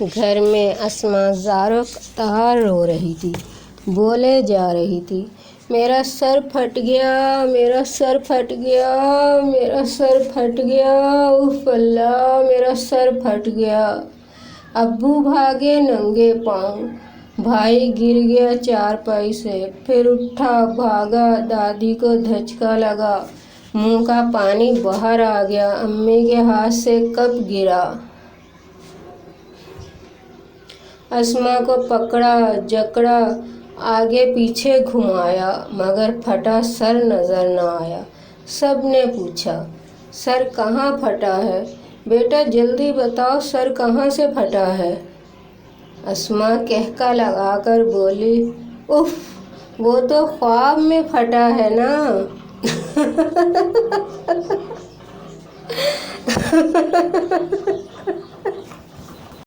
घर में अस्मा ज़ारों तार रो रही थी, बोले जा रही थी, मेरा सर फट गया, मेरा सर फट गया, मेरा सर फट गया, उफ अल्लाह, मेरा सर फट गया। अब्बू भागे नंगे पाँव, भाई गिर गया चारपाई से, फिर उठा, भागा, दादी को धचका लगा, मुंह का पानी बाहर आ गया, अम्मी के हाथ से कप गिरा। अस्मा को पकड़ा, जकड़ा, आगे पीछे घुमाया, मगर फटा सर नजर न आया। सब ने पूछा, सर कहाँ फटा है? बेटा जल्दी बताओ, सर कहाँ से फटा है? अस्मा कहका लगाकर बोली, उफ, वो तो ख्वाब में फटा है ना।